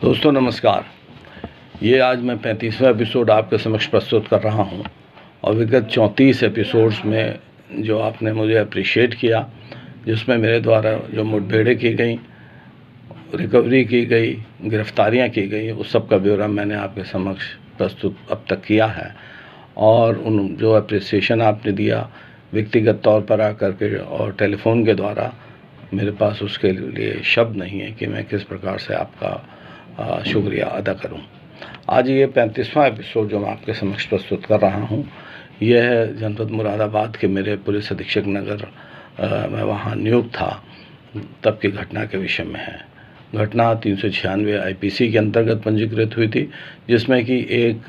दोस्तों नमस्कार। ये आज मैं 35वां एपिसोड आपके समक्ष प्रस्तुत कर रहा हूँ और विगत 34 एपिसोड्स में जो आपने मुझे अप्रिशिएट किया, जिसमें मेरे द्वारा जो मुठभेड़ें की गई, रिकवरी की गई, गिरफ्तारियाँ की गई, उस सब का ब्यौरा मैंने आपके समक्ष प्रस्तुत अब तक किया है। और उन जो अप्रिसिएशन आपने दिया व्यक्तिगत तौर पर आकर के और टेलीफोन के द्वारा, मेरे पास उसके लिए शब्द नहीं है कि मैं किस प्रकार से आपका शुक्रिया अदा करूं। आज ये 35वां एपिसोड जो मैं आपके समक्ष प्रस्तुत कर रहा हूं, यह है जनपद मुरादाबाद के मेरे पुलिस अधीक्षक नगर मैं वहां नियुक्त था तब की घटना के विषय में है। घटना 396 आईपीसी के अंतर्गत पंजीकृत हुई थी, जिसमें कि एक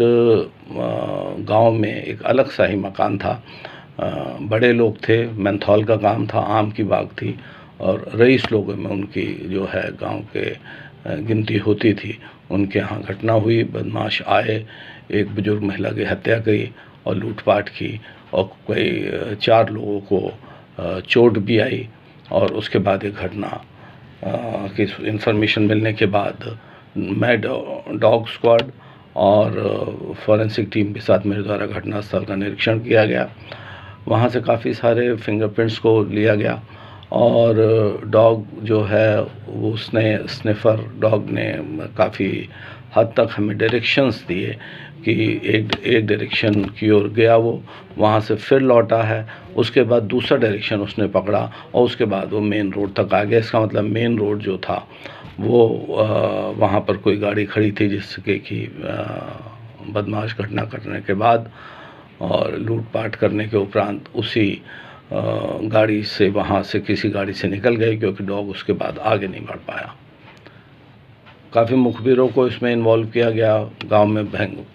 गांव में एक अलग सा ही मकान था। बड़े लोग थे, मेंथॉल का काम था, आम की बाग थी और रईस लोगों में उनकी जो है गांव के गिनती होती थी। उनके यहाँ घटना हुई, बदमाश आए, एक बुजुर्ग महिला की हत्या की और लूटपाट की और कई 4 लोगों को चोट भी आई। और उसके बाद एक घटना की इन्फॉर्मेशन मिलने के बाद मैं डॉग स्क्वाड और फॉरेंसिक टीम के साथ मेरे द्वारा घटनास्थल का निरीक्षण किया गया। वहाँ से काफ़ी सारे फिंगरप्रिंट्स को लिया गया और डॉग जो है वो उसने स्निफर डॉग ने काफ़ी हद तक हमें डायरेक्शंस दिए कि एक डायरेक्शन की ओर गया, वो वहाँ से फिर लौटा है, उसके बाद दूसरा डायरेक्शन उसने पकड़ा और उसके बाद वो मेन रोड तक आ गया। इसका मतलब मेन रोड जो था वो वहाँ पर कोई गाड़ी खड़ी थी जिसके कि बदमाश घटना करने के बाद और लूटपाट करने के उपरांत उसी गाड़ी से वहाँ से किसी गाड़ी से निकल गए, क्योंकि डॉग उसके बाद आगे नहीं बढ़ पाया। काफ़ी मुखबिरों को इसमें इन्वॉल्व किया गया, गांव में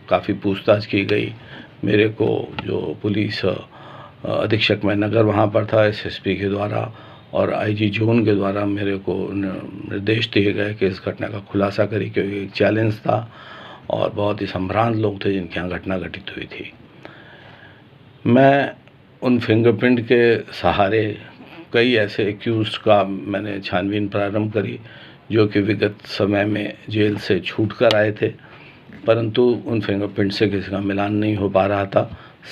काफ़ी पूछताछ की गई। मेरे को जो पुलिस अधीक्षक मैं नगर वहाँ पर था, एसएसपी के द्वारा और आईजी जोन के द्वारा मेरे को निर्देश दिए गए कि इस घटना का खुलासा करी, क्योंकि एक चैलेंज था और बहुत ही संभ्रांत लोग थे जिनके यहाँ घटना घटित हुई थी। मैं उन फिंगरप्रिंट के सहारे कई ऐसे एक्यूज़ का मैंने छानबीन प्रारंभ करी जो कि विगत समय में जेल से छूट कर आए थे, परंतु उन फिंगरप्रिंट से किसी का मिलान नहीं हो पा रहा था।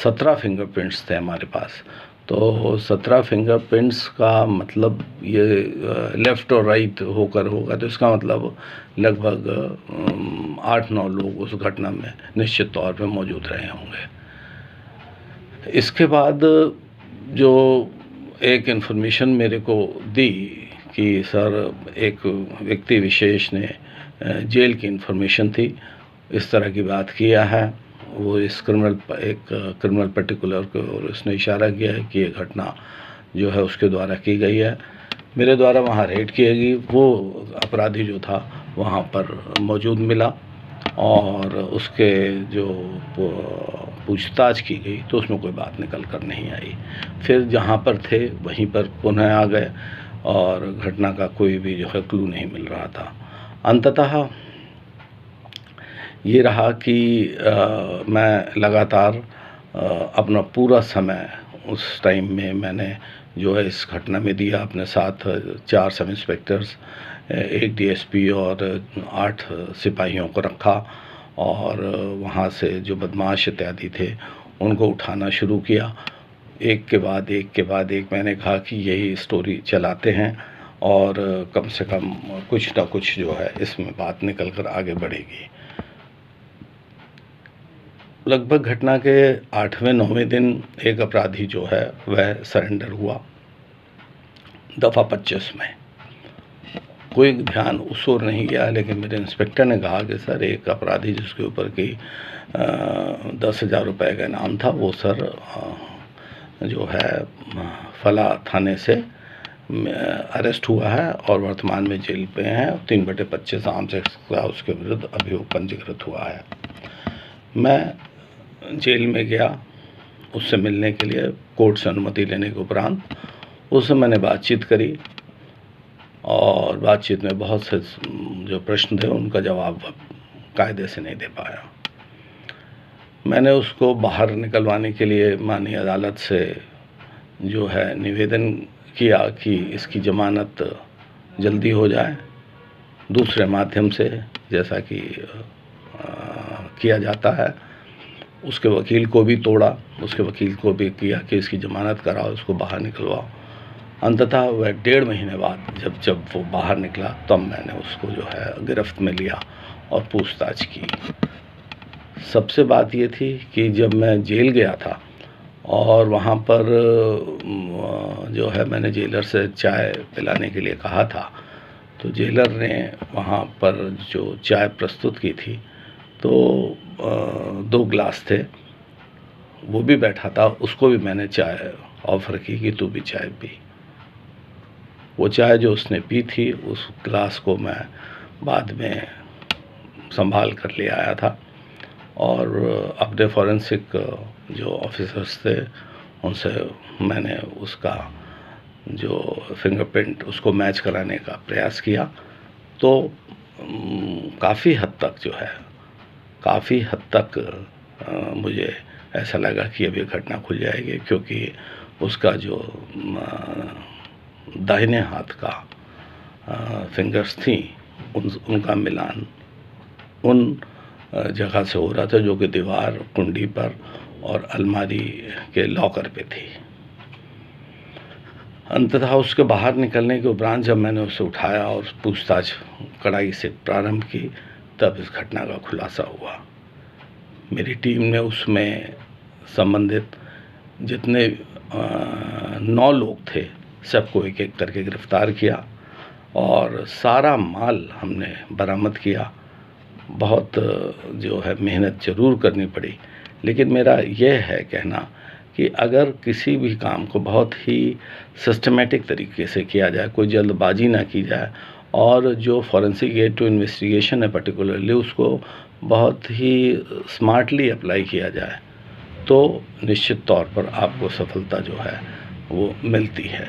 17 फिंगरप्रिंट्स थे हमारे पास। तो 17 फिंगरप्रिंट्स का मतलब ये लेफ़्ट और राइट होकर होगा, तो इसका मतलब लगभग 8-9 लोग उस घटना में निश्चित तौर पर मौजूद रहे होंगे। इसके बाद जो एक इन्फॉर्मेशन मेरे को दी कि सर एक व्यक्ति विशेष ने जेल की इन्फॉर्मेशन थी, इस तरह की बात किया है, वो इस क्रिमिनल पर्टिकुलर को और उसने इशारा किया है कि ये घटना जो है उसके द्वारा की गई है। मेरे द्वारा वहाँ रेड की गई, वो अपराधी जो था वहाँ पर मौजूद मिला और उसके जो पूछताछ की गई तो उसमें कोई बात निकल कर नहीं आई। फिर जहाँ पर थे वहीं पर पुनः आ गए और घटना का कोई भी जो है क्लू नहीं मिल रहा था। अंततः ये रहा कि मैं लगातार अपना पूरा समय उस टाइम में मैंने जो है इस घटना में दिया। अपने साथ 4 सब इंस्पेक्टर्स, एक डीएसपी और 8 सिपाहियों को रखा और वहाँ से जो बदमाश इत्यादि थे उनको उठाना शुरू किया। एक के बाद एक मैंने कहा कि यही स्टोरी चलाते हैं और कम से कम कुछ ना कुछ जो है इसमें बात निकल कर आगे बढ़ेगी। लगभग घटना के 8वें-9वें दिन एक अपराधी जो है वह सरेंडर हुआ दफ़ा 25 में। कोई ध्यान उस ओर नहीं गया, लेकिन मेरे इंस्पेक्टर ने कहा कि सर एक अपराधी जिसके ऊपर की 10,000 रुपये का इनाम था, वो सर जो है फला थाने से अरेस्ट हुआ है और वर्तमान में जेल पे हैं। 3/25 आर्म एक्ट का उसके विरुद्ध अभियोग पंजीकृत हुआ है। मैं जेल में गया उससे मिलने के लिए, कोर्ट से अनुमति लेने के उपरांत उससे मैंने बातचीत करी और बातचीत में बहुत से जो प्रश्न थे उनका जवाब कायदे से नहीं दे पाया। मैंने उसको बाहर निकलवाने के लिए माननीय अदालत से जो है निवेदन किया कि इसकी ज़मानत जल्दी हो जाए, दूसरे माध्यम से जैसा कि किया जाता है। उसके वकील को भी तोड़ा, उसके वकील को भी किया कि इसकी ज़मानत कराओ, इसको बाहर निकलवाओ। अंततः वह 1.5 महीने बाद जब वो बाहर निकला तब मैंने उसको जो है गिरफ्त में लिया और पूछताछ की। सबसे बात ये थी कि जब मैं जेल गया था और वहाँ पर जो है मैंने जेलर से चाय पिलाने के लिए कहा था, तो जेलर ने वहाँ पर जो चाय प्रस्तुत की थी तो 2 गिलास थे, वो भी बैठा था, उसको भी मैंने चाय ऑफ़र की कि तू भी चाय पी। वो चाय जो उसने पी थी उस गिलास को मैं बाद में संभाल कर ले आया था और अपने फॉरेंसिक जो ऑफिसर्स थे उनसे मैंने उसका जो फिंगरप्रिंट उसको मैच कराने का प्रयास किया। तो काफ़ी हद तक जो है, काफ़ी हद तक मुझे ऐसा लगा कि अब ये घटना खुल जाएगी, क्योंकि उसका जो दाहिने हाथ का फिंगर्स थी उनका मिलान उन जगह से हो रहा था जो कि दीवार, कुंडी पर और अलमारी के लॉकर पे थी। अंततः उसके बाहर निकलने के उपरांत जब मैंने उसे उठाया और पूछताछ कड़ाई से प्रारंभ की, तब इस घटना का खुलासा हुआ। मेरी टीम ने उसमें संबंधित जितने 9 लोग थे सबको एक एक करके गिरफ्तार किया और सारा माल हमने बरामद किया। बहुत जो है मेहनत ज़रूर करनी पड़ी, लेकिन मेरा यह है कहना कि अगर किसी भी काम को बहुत ही सिस्टमेटिक तरीके से किया जाए, कोई जल्दबाजी ना की जाए और जो फॉरेंसिक एड टू इन्वेस्टिगेशन है पर्टिकुलरली उसको बहुत ही स्मार्टली अप्लाई किया जाए, तो निश्चित तौर पर आपको सफलता जो है वो मिलती है।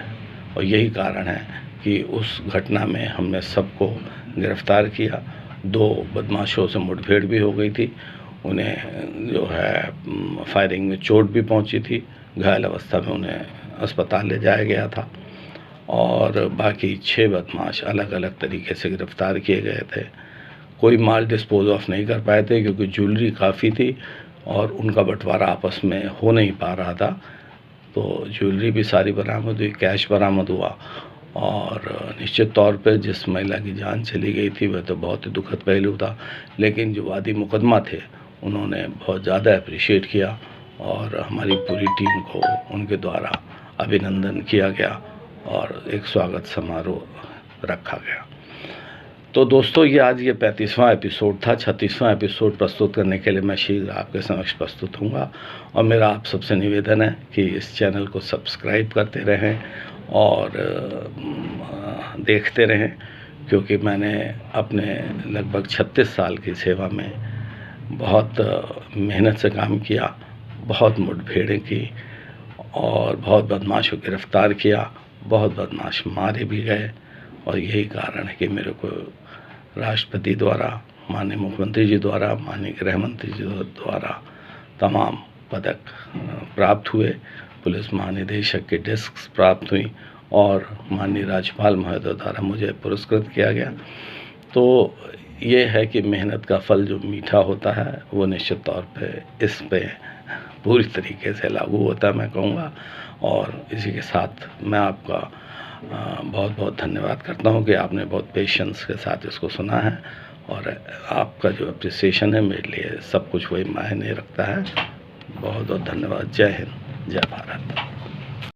और यही कारण है कि उस घटना में हमने सबको गिरफ्तार किया। 2 बदमाशों से मुठभेड़ भी हो गई थी, उन्हें जो है फायरिंग में चोट भी पहुंची थी, घायल अवस्था में उन्हें अस्पताल ले जाया गया था और बाकी 6 बदमाश अलग अलग तरीके से गिरफ्तार किए गए थे। कोई माल डिस्पोज ऑफ नहीं कर पाए थे क्योंकि ज्वेलरी काफ़ी थी और उनका बंटवारा आपस में हो नहीं पा रहा था, तो ज्वेलरी भी सारी बरामद हुई, कैश बरामद हुआ और निश्चित तौर पे जिस महिला की जान चली गई थी वह तो बहुत ही दुखद पहलू था, लेकिन जो वादी मुकदमा थे उन्होंने बहुत ज़्यादा अप्रिशिएट किया और हमारी पूरी टीम को उनके द्वारा अभिनंदन किया गया और एक स्वागत समारोह रखा गया। तो दोस्तों, ये आज ये 35वां एपिसोड था। 36वां एपिसोड प्रस्तुत करने के लिए मैं शीघ्र आपके समक्ष प्रस्तुत होऊंगा और मेरा आप सबसे निवेदन है कि इस चैनल को सब्सक्राइब करते रहें और देखते रहें, क्योंकि मैंने अपने लगभग 36 साल की सेवा में बहुत मेहनत से काम किया, बहुत मुठभेड़ें की और बहुत बदमाशों को गिरफ्तार किया, बहुत बदमाश मारे भी गए और यही कारण है कि मेरे को राष्ट्रपति द्वारा, माननीय मुख्यमंत्री जी द्वारा, माननीय गृह मंत्री जी द्वारा तमाम पदक प्राप्त हुए, पुलिस महानिदेशक की डिस्क प्राप्त हुई और माननीय राज्यपाल महोदय द्वारा मुझे पुरस्कृत किया गया। तो ये है कि मेहनत का फल जो मीठा होता है वो निश्चित तौर पे इस पे पूरी तरीके से लागू होता है, मैं कहूँगा। और इसी के साथ मैं आपका बहुत बहुत धन्यवाद करता हूँ कि आपने बहुत पेशेंस के साथ इसको सुना है और आपका जो अप्रिसिएशन है मेरे लिए सब कुछ वही मायने रखता है। बहुत बहुत धन्यवाद। जय हिंद, जय भारत।